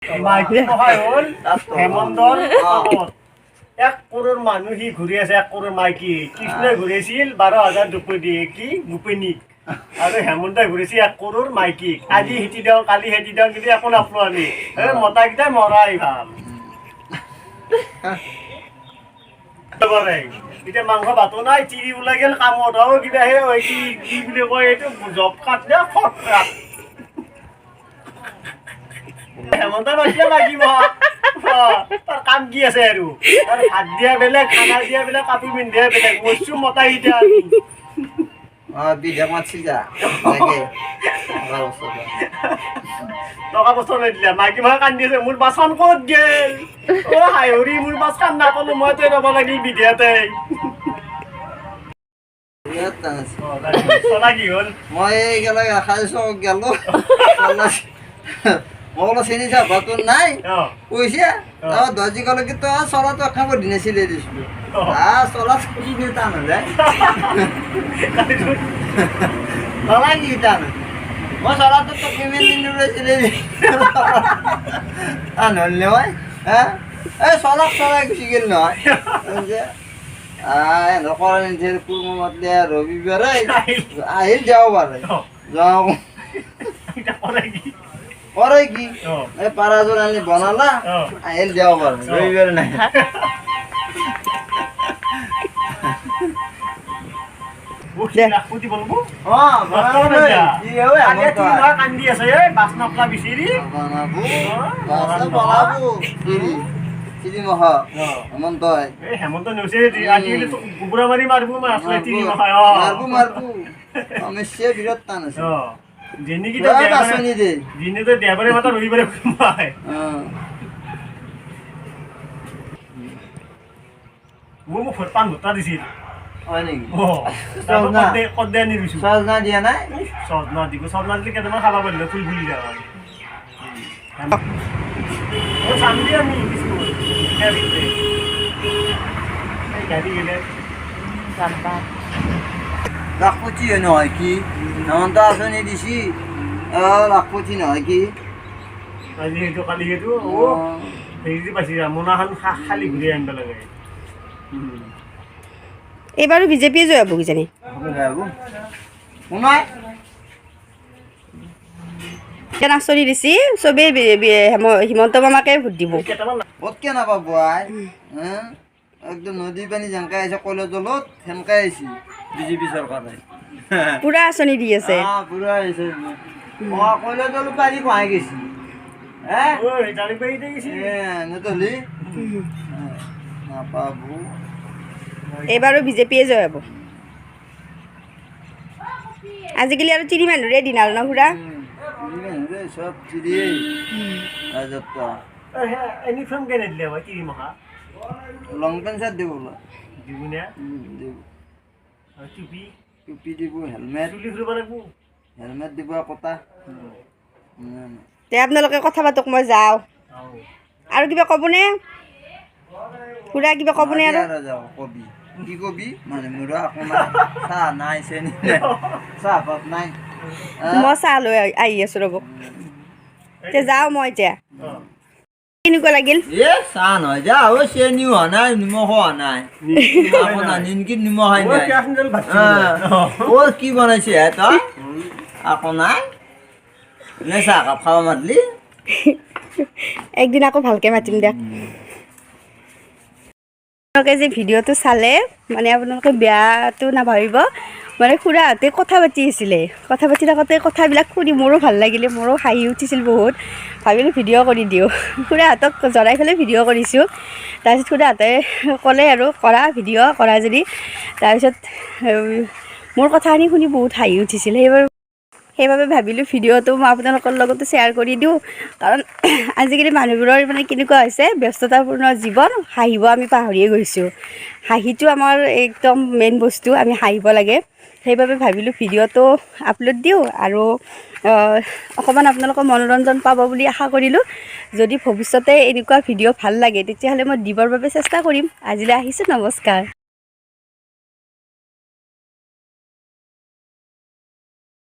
মাইকী নহয় হ'ল হেমন্তৰ আগত 1 কৰোৰ মানুহ সি ঘূৰি আছে 1 কৰোৰ মাইকী কৃষ্ণই ঘূৰিছিল 12,000 দুপৰি দিয়ে কি গোপিনীক আৰু হেমন্তই ঘূৰিছে 1 কৰোৰ মাইকী আজি হেতি দিওঁ কালি হেতি দিওঁ কিন্তু একো নাপালো আমি মতাকেইটাই মৰাই ভাল এতিয়া মাংস ভাতো নাই চিৰি ওলাই গেল কামত কিবা সেই কি বুলি কয় এইটো জব কাট দে ফট হেমন্ত বাচিলে লাগিব তাৰ কাম কি আছে আৰু ভাত দিয়া বেলেগ খানা দিয়া বেলেগ কাপোৰ পিন্ধা বেলেগ মইছো মতা এতিয়া বিধা মাছি যা টকা পইচা নিদিলে মাইকী মাহে কান্দি আছে মোৰ বাচন ক'ত গেল হাঁহৰি মোৰ বাছ কাম নাপালো মই তই ৰব লাগিল বিধিয়াতে কি হ'ল মই গেলে খাইছো গেল মই চিনি চাবাতো নাই কৈছে দৰ্জি ক'লে কি তই চলাটো খাব দিনেছিলে দিছিলো চলা কিনে টান হ'লে চলা কি টান মই চলাটো তো কিমান দিন ওলাইছিলে টান হ'ল নহয় এই চলাই গুচি গ'ল নহয় নকৰে কুৰ্ম মাতলে ৰবিবাৰে আহিল দেওবাৰে যাওঁ কৰে কি এই পাৰাজন আনি বনালা আহিল দেওবাৰ ৰবিবাৰে নাই কান্দি আছে বাছ নপলা বিচাৰি হেমন্ত নেওচে আজিকালি কুকুৰা মাৰি মাৰিব বিৰাট টান আছে দেওবাৰে মাতা ৰবিবাৰে মোক পাণ ভোটা দিছিল হয় নেকি কদ্দাই আনি দিছো চজনা দিয়া নাই চজনা দিব চজনা দিলে কেইটামান খাব পাৰিলে ফুল ফুলি যাব চান্দি আমি গাড়ী গেলে লাখপতি নহয় কি হেমন্ত আঁচনি দিছি লাখপতি নহয় কি আজি সেইটো কালি সেইটো হেৰি পাইছে মোনাখন খালি ঘূৰি আনিব লাগে এইবাৰো বিজেপিয়ে জয় হ'ব কিজানি আঁচনি দিছি চবেই হিমন্ত মামাকে ভোট দিব ভোটকে নাপাব একদম নদী পানী যেনেকৈ আহিছে কলেজত সেনেকৈ আহিছে বিজেপি চৰকাৰে পুৰা আঁচনি দি আছে পুৰা আহিছে কলেজত পানী খোৱাই গৈছে নতলি নাপাব এইবাৰো বিজেপিয়ে জয় হ'ব আজিকালি আৰু তিনি মানুহৰে দিন আৰু ন খুৰা সব চিৰিয়ে ইউনিফৰ্ম কেনে দিলে হয় তিনি মাহা লং পেণ্ট চাৰ্ট দিব দিব নে দিব টুপি টুপি দিব হেলমেট চুলি ফুৰিব লাগিব হেলমেট দিব কটা তে আপোনালোকে কথা পাতক মই যাওঁ আৰু কিবা ক'বনে খুৰা কিবা ক'বনে আৰু কবি কি কবি মানে মোৰ আকৌ চাহ নাই চেনি চাহপাত নাই মই চাহ লৈ আহি আছোঁ ৰ'ব তে যাওঁ মই এতিয়া কেনেকুৱা লাগিল চাহ নহয় যা চেনিও হোৱা নাই নিমখ হোৱা নাই নিমকি নিমখ নাই কি বনাইছে তই আকৌ নাই নে চাহ কাপ খাব মাতলি একদিন আকৌ ভালকৈ মাতিম দিয়ক আপোনালোকে যে ভিডিঅ'টো চালে মানে আপোনালোকে বেয়াটো নাভাবিব মানে খুৰাহঁতে কথা পাতি আছিলে কথা পাতি থাকোঁতে কথাবিলাক শুনি মোৰো ভাল লাগিলে মোৰো হাঁহি উঠিছিল বহুত ভাবিলোঁ ভিডিঅ' কৰি দিওঁ খুৰাহঁতক জনাই পেলাই ভিডিঅ' কৰিছোঁ তাৰপিছত খুৰাহঁতে ক'লে আৰু কৰা ভিডিঅ' কৰা যদি তাৰপিছত মোৰ কথাখিনি শুনি বহুত হাঁহি উঠিছিল সেইবাবে ভাবিলোঁ ভিডিঅ'টো মই আপোনালোকৰ লগতো শ্বেয়াৰ কৰি দিওঁ কাৰণ আজিকালি মানুহবোৰৰ মানে কেনেকুৱা হৈছে ব্যস্ততাপূৰ্ণ জীৱন হাঁহিব আমি পাহৰিয়ে গৈছোঁ হাঁহিটো আমাৰ একদম মেইন বস্তু আমি হাঁহিব লাগে সেইবাবে ভাবিলোঁ ভিডিঅ'টো আপলোড দিওঁ আৰু অকণমান আপোনালোকৰ মনোৰঞ্জন পাব বুলি আশা কৰিলোঁ যদি ভৱিষ্যতে এনেকুৱা ভিডিঅ' ভাল লাগে তেতিয়াহ'লে মই দিবৰ বাবে চেষ্টা কৰিম আজিলৈ আহিছোঁ নমস্কাৰ